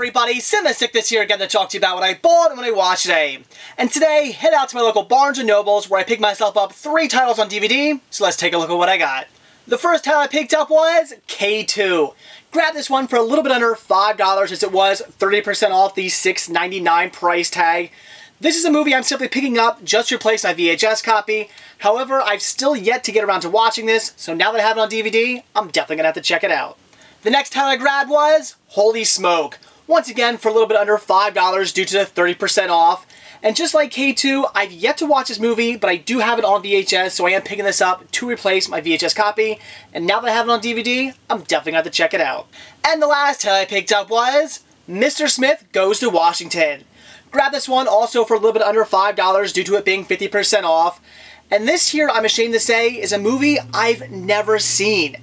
everybody, Sick this here again to talk to you about what I bought and what I watched today. And today, head out to my local Barnes & Nobles where I picked myself up 3 titles on DVD, so let's take a look at what I got. The first title I picked up was K2. Grabbed this one for a little bit under $5 as it was 30% off the $6.99 price tag. This is a movie I'm simply picking up just to replace my VHS copy. However, I've still yet to get around to watching this, so now that I have it on DVD, I'm definitely going to have to check it out. The next title I grabbed was Holy Smoke. Once again, for a little bit under $5 due to 30% off. And just like K2, I've yet to watch this movie, but I do have it on VHS, so I am picking this up to replace my VHS copy. And now that I have it on DVD, I'm definitely going to have to check it out. And the last title I picked up was Mr. Smith Goes to Washington. Grabbed this one also for a little bit under $5 due to it being 50% off. And this here, I'm ashamed to say, is a movie I've never seen.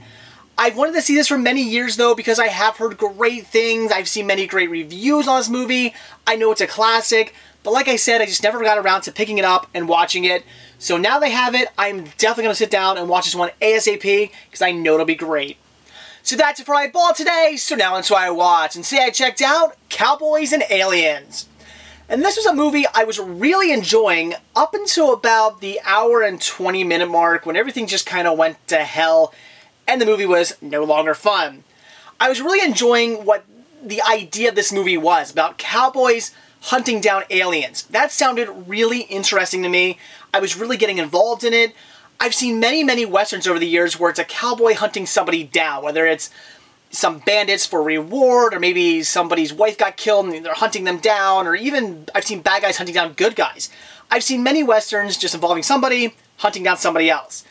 I've wanted to see this for many years though because I have heard great things. I've seen many great reviews on this movie. I know it's a classic, but like I said, I just never got around to picking it up and watching it. So now they have it, I'm definitely going to sit down and watch this one ASAP because I know it'll be great. So that's it for what I bought today, so now on to what I watched. And today I checked out Cowboys and Aliens. And this was a movie I was really enjoying up until about the hour and 20-minute mark when everything just kind of went to hell and the movie was no longer fun. I was really enjoying what the idea of this movie was, about cowboys hunting down aliens. That sounded really interesting to me. I was really getting involved in it. I've seen many westerns over the years where it's a cowboy hunting somebody down, whether it's some bandits for reward, or maybe somebody's wife got killed and they're hunting them down, or even I've seen bad guys hunting down good guys. I've seen many westerns just involving somebody hunting down somebody else.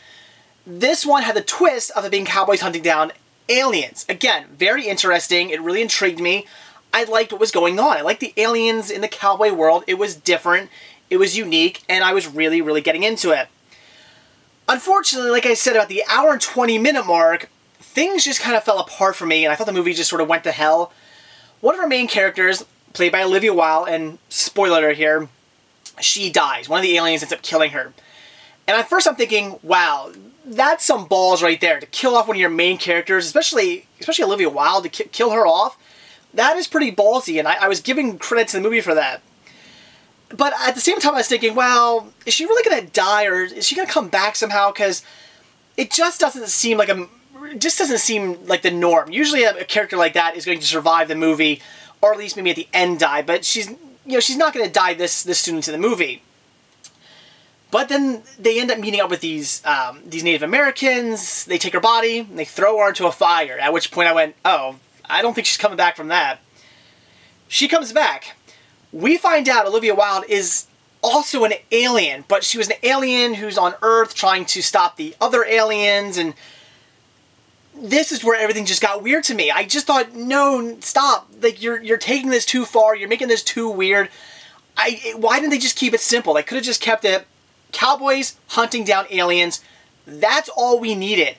This one had the twist of it being cowboys hunting down aliens. Again, very interesting. It really intrigued me. I liked what was going on. I liked the aliens in the cowboy world. It was different. It was unique, and I was really getting into it. Unfortunately, like I said, about the hour and 20-minute mark, things just kind of fell apart for me, and I thought the movie just sort of went to hell. One of our main characters, played by Olivia Wilde, and spoiler alert here, she dies. One of the aliens ends up killing her. And at first I'm thinking, wow, that's some balls right there, to kill off one of your main characters, especially Olivia Wilde, to kill her off. That is pretty ballsy, and I was giving credit to the movie for that. But at the same time I was thinking, well, is she really going to die, or is she going to come back somehow? Because it just doesn't seem like the norm. Usually a character like that is going to survive the movie, or at least maybe at the end die, but she's not going to die this soon into the movie. But then they end up meeting up with these Native Americans. They take her body and they throw her into a fire. At which point I went, oh, I don't think she's coming back from that. She comes back. We find out Olivia Wilde is also an alien, but she was an alien who's on Earth trying to stop the other aliens, and this is where everything just got weird to me. I just thought, no, stop. Like, you're taking this too far. You're making this too weird. Why didn't they just keep it simple? They could have just kept it cowboys hunting down aliens. That's all we needed.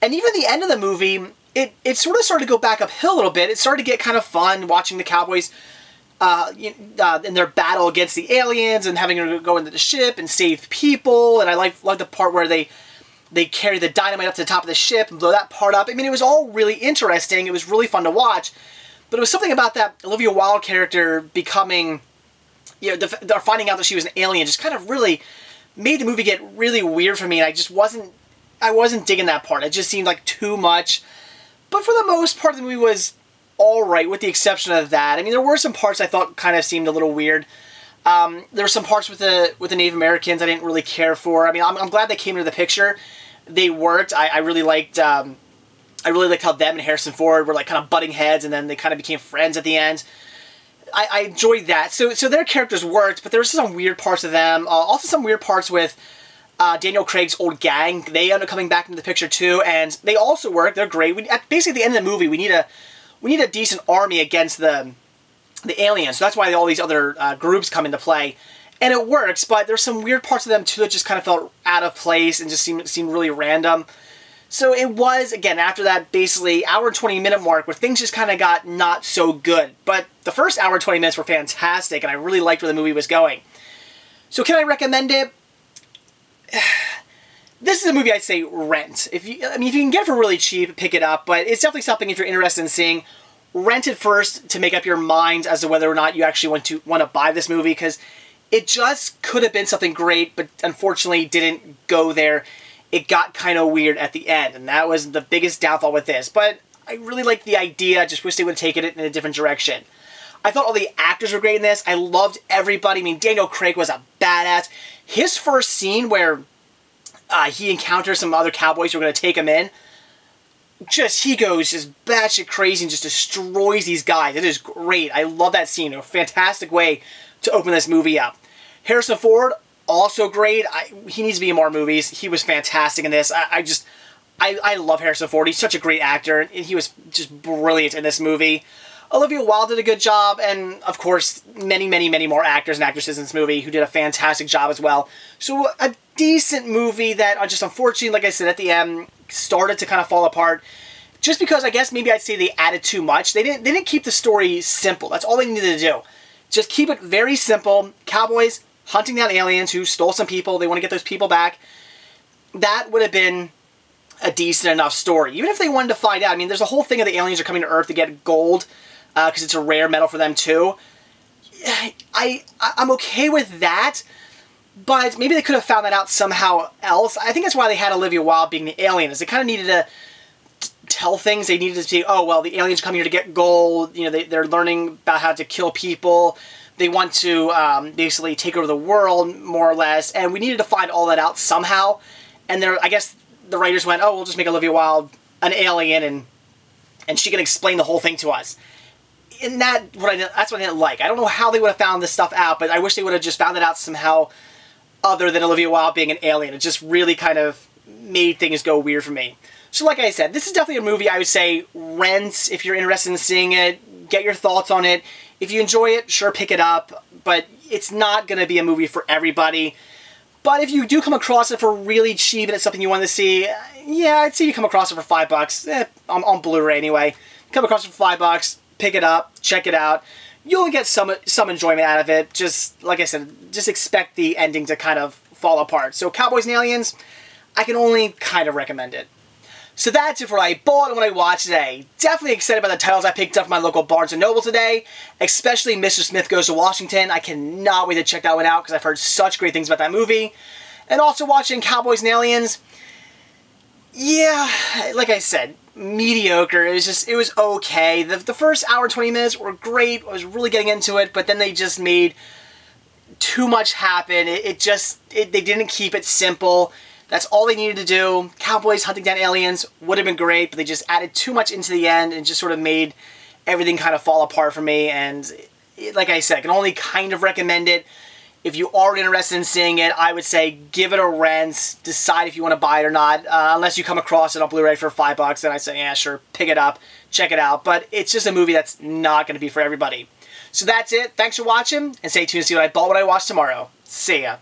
And even the end of the movie, it sort of started to go back uphill a little bit. It started to get kind of fun watching the cowboys in their battle against the aliens and having to go into the ship and save people. And I like the part where they carry the dynamite up to the top of the ship and blow that part up. I mean, it was all really interesting. It was really fun to watch. But it was something about that Olivia Wilde character becoming, finding out that she was an alien just kind of really made the movie get really weird for me. And I wasn't digging that part. It just seemed like too much. But for the most part, the movie was alright, with the exception of that. I mean, there were some parts I thought kind of seemed a little weird. There were some parts with the Native Americans I didn't really care for. I mean, I'm glad they came into the picture. They worked. I really liked how them and Harrison Ford were like kind of butting heads, and then they kind of became friends at the end. I enjoyed that. So their characters worked, but there were some weird parts of them. Also some weird parts with Daniel Craig's old gang. They end up coming back into the picture too, and they also work. They're great. Basically, at the end of the movie, we need a decent army against the aliens. So that's why all these other groups come into play. And it works, but there's some weird parts of them too that just kind of felt out of place and just seemed really random. So it was, again, after that basically hour and 20-minute mark where things just kind of got not so good. But the first hour and 20 minutes were fantastic, and I really liked where the movie was going. So can I recommend it? This is a movie I'd say rent. If you can get it for really cheap, pick it up. But it's definitely something if you're interested in seeing rent it first to make up your mind as to whether or not you actually want to buy this movie, because it just could have been something great, but unfortunately didn't go there. It got kind of weird at the end, and that was the biggest downfall with this. But I really liked the idea. I just wish they would have taken it in a different direction. I thought all the actors were great in this. I loved everybody. I mean, Daniel Craig was a badass. His first scene where he encounters some other cowboys who are going to take him in, he goes just batshit crazy and just destroys these guys. It is great. I love that scene. A fantastic way to open this movie up. Harrison Ford, also great. He needs to be in more movies. He was fantastic in this. I love Harrison Ford. He's such a great actor, and he was just brilliant in this movie. Olivia Wilde did a good job, and of course, many, many, many more actors and actresses in this movie who did a fantastic job as well. So a decent movie that just unfortunately, like I said at the end, started to kind of fall apart. Just because I guess maybe I'd say they added too much. They didn't keep the story simple. That's all they needed to do. Just keep it very simple. Cowboys hunting down aliens who stole some people. They want to get those people back. That would have been a decent enough story. Even if they wanted to find out. I mean, there's a whole thing of the aliens are coming to Earth to get gold, because it's a rare metal for them too. I'm okay with that, but maybe they could have found that out somehow else. I think that's why they had Olivia Wilde being the alien, is they kind of needed to tell things. They needed to say, oh, well, the aliens come here to get gold. You know, they're learning about how to kill people. They want to basically take over the world, more or less, and we needed to find all that out somehow. And I guess the writers went, oh, we'll just make Olivia Wilde an alien, and she can explain the whole thing to us. And that's what I didn't like. I don't know how they would have found this stuff out, but I wish they would have just found it out somehow other than Olivia Wilde being an alien. It just really kind of made things go weird for me. So like I said, this is definitely a movie I would say rent if you're interested in seeing it. Get your thoughts on it. If you enjoy it, sure, pick it up. But it's not going to be a movie for everybody. But if you do come across it for really cheap and it's something you want to see, yeah, I'd say you come across it for $5. On Blu-ray anyway. Come across it for $5. Pick it up, check it out. You'll get some enjoyment out of it. Just, like I said, just expect the ending to kind of fall apart. So Cowboys and Aliens, I can only kind of recommend it. So that's it for what I bought and what I watched today. Definitely excited about the titles I picked up from my local Barnes & Noble today. Especially Mr. Smith Goes to Washington. I cannot wait to check that one out because I've heard such great things about that movie. And also watching Cowboys and Aliens. Yeah, like I said, mediocre. It was okay. The first hour and 20 minutes were great. I was really getting into it, but then they just made too much happen. They didn't keep it simple. That's all they needed to do. Cowboys hunting down aliens would have been great, but they just added too much into the end and just sort of made everything kind of fall apart for me. And like I said, I can only kind of recommend it. If you are interested in seeing it, I would say give it a rent. Decide if you want to buy it or not. Unless you come across it on Blu-ray for $5, then I say, yeah, sure, pick it up, check it out. But it's just a movie that's not going to be for everybody. So that's it. Thanks for watching, and stay tuned to see what I bought, what I watch tomorrow. See ya.